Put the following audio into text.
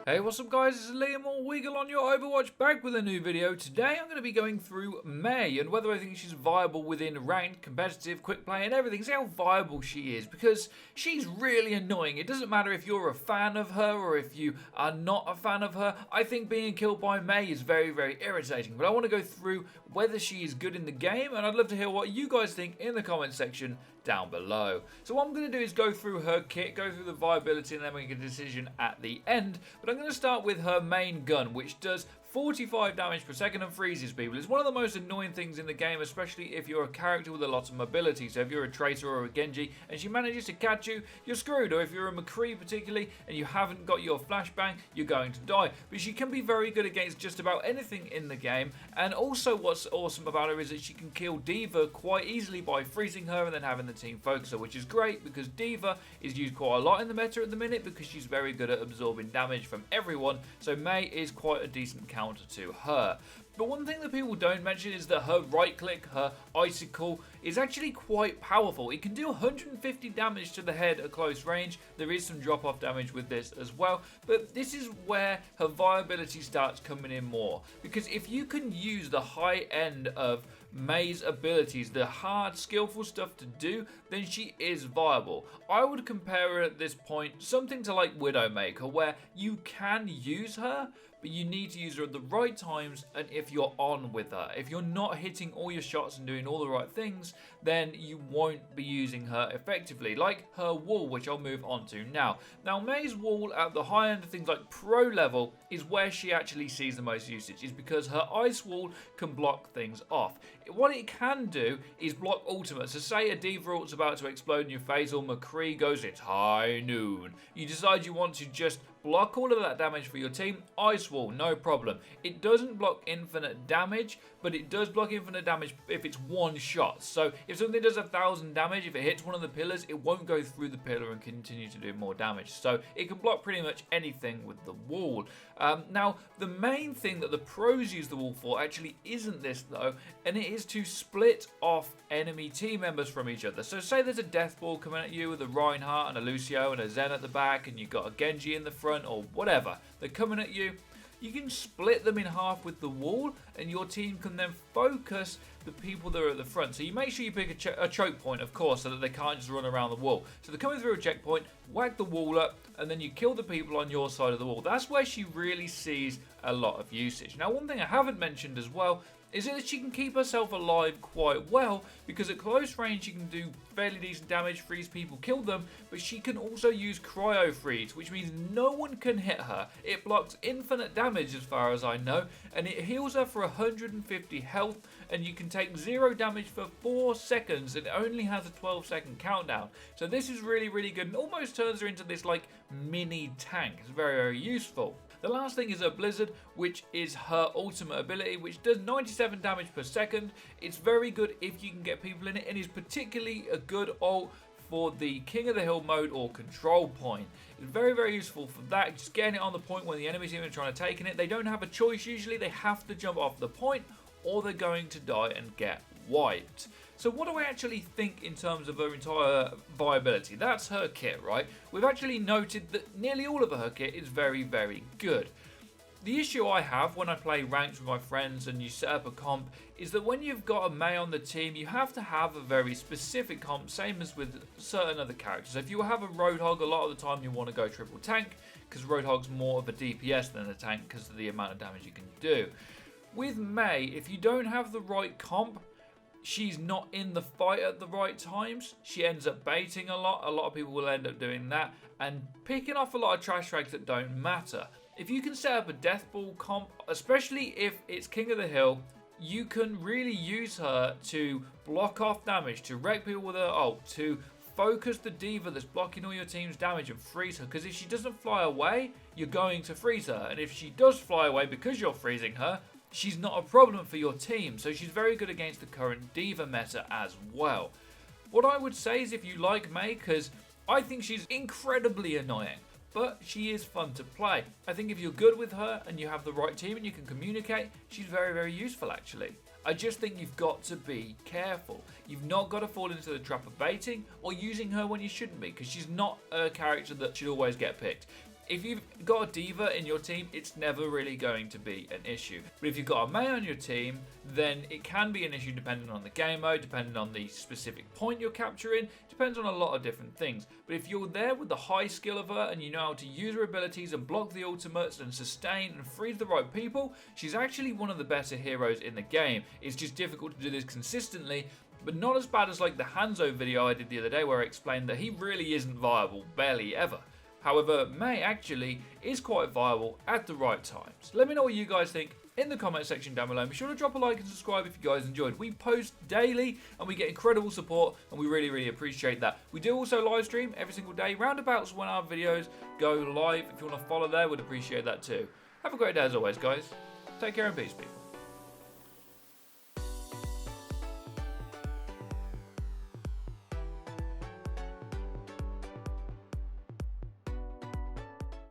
Hey, what's up guys, it's Liam or Wiggle on your Overwatch, back with a new video. Today I'm going to be going through Mei and whether I think she's viable within ranked, competitive, quick play and everything. See how viable she is, because she's really annoying. It doesn't matter if you're a fan of her or if you are not a fan of her. I think being killed by Mei is very, very irritating. But I want to go through whether she is good in the game, and I'd love to hear what you guys think in the comment section down below. So what I'm going to do is go through her kit, go through the viability, and then make a decision at the end. But I'm going to start with her main gun, which does 45 damage per second and freezes people. It's one of the most annoying things in the game, especially if you're a character with a lot of mobility. So if you're a Tracer or a Genji and she manages to catch you, you're screwed. Or if you're a McCree particularly and you haven't got your flashbang, you're going to die. But she can be very good against just about anything in the game. And also what's awesome about her is that she can kill D.Va quite easily by freezing her and then having the team focus her, which is great because D.Va is used quite a lot in the meta at the minute because she's very good at absorbing damage from everyone. So Mei is quite a decent counter to her. But one thing that people don't mention is that her right click, her icicle, is actually quite powerful. It can do 150 damage to the head at close range. There is some drop off damage with this as well, but this is where her viability starts coming in more, because if you can use the high end of Mei's abilities, the hard skillful stuff to do, then she is viable. I would compare her at this point something to like Widowmaker, where you can use her, but you need to use her at the right times and if you're on with her. If you're not hitting all your shots and doing all the right things, then you won't be using her effectively, like her wall, which I'll move on to now. Now Mei's wall at the high end of things like pro level is where she actually sees the most usage, is because her ice wall can block things off. What it can do is block ultimates. So say a D.Va ult's about to explode in your face, or McCree goes, it's high noon. You decide you want to just block all of that damage for your team, ice wall, no problem. It doesn't block infinite damage, but it does block infinite damage if it's one shot. So if something does 1,000 damage, if it hits one of the pillars, it won't go through the pillar and continue to do more damage. So it can block pretty much anything with the wall. Now, the main thing that the pros use the wall for actually isn't this though, and it is to split off enemy team members from each other. So say there's a death ball coming at you with a Reinhardt and a Lucio and a Zen at the back, and you've got a Genji in the front or whatever. They're coming at you. You can split them in half with the wall, and your team can then focus the people that are at the front. So you make sure you pick a choke point, of course, so that they can't just run around the wall. So they're coming through a checkpoint, whack the wall up, and then you kill the people on your side of the wall. That's where she really sees a lot of usage. Now, one thing I haven't mentioned as well is that she can keep herself alive quite well, because at close range she can do fairly decent damage, freeze people, kill them, but she can also use cryo freeze, which means no one can hit her. It blocks infinite damage as far as I know, and it heals her for 150 health, and you can take 0 damage for 4 seconds. It only has a 12-second countdown. So this is really, really good, and almost turns her into this like mini tank. It's very, very useful. The last thing is her Blizzard, which is her ultimate ability, which does 97 damage per second. It's very good if you can get people in it, and is particularly a good ult for the King of the Hill mode or control point. It's very, very useful for that, just getting it on the point when the enemy team are trying to take it. They don't have a choice usually, they have to jump off the point or they're going to die and get wiped. So what do I actually think in terms of her entire viability? That's her kit, right? We've actually noted that nearly all of her kit is very, very good. The issue I have when I play ranked with my friends and you set up a comp is that when you've got a Mei on the team, you have to have a very specific comp, same as with certain other characters. So if you have a Roadhog, a lot of the time you want to go triple tank, because Roadhog's more of a DPS than a tank because of the amount of damage you can do. With Mei, if you don't have the right comp, she's not in the fight at the right times. She ends up baiting a lot. A lot of people will end up doing that and picking off a lot of trash frags that don't matter. If you can set up a death ball comp, especially if it's King of the Hill, you can really use her to block off damage, to wreck people with her ult, to focus the D.Va that's blocking all your team's damage and freeze her, because if she doesn't fly away, you're going to freeze her, and if she does fly away because you're freezing her, she's not a problem for your team. So she's very good against the current D.Va meta as well. What I would say is, if you like Mei, because I think she's incredibly annoying, but she is fun to play. I think if you're good with her and you have the right team and you can communicate, she's very, very useful actually. I just think you've got to be careful. You've not got to fall into the trap of baiting or using her when you shouldn't be, because she's not a character that should always get picked. if you've got a diva in your team, it's never really going to be an issue. But if you've got a Mei on your team, then it can be an issue depending on the game mode, depending on the specific point you're capturing, depends on a lot of different things. But if you're there with the high skill of her and you know how to use her abilities and block the ultimates and sustain and freeze the right people, she's actually one of the better heroes in the game. It's just difficult to do this consistently, but not as bad as like the Hanzo video I did the other day where I explained that he really isn't viable, barely ever. However, Mei actually is quite viable at the right times. Let me know what you guys think in the comment section down below. Be sure to drop a like and subscribe if you guys enjoyed. We post daily and we get incredible support and we really appreciate that. We do also live stream every single day, roundabouts when our videos go live. If you want to follow there, we'd appreciate that too. Have a great day as always, guys. Take care and peace, people.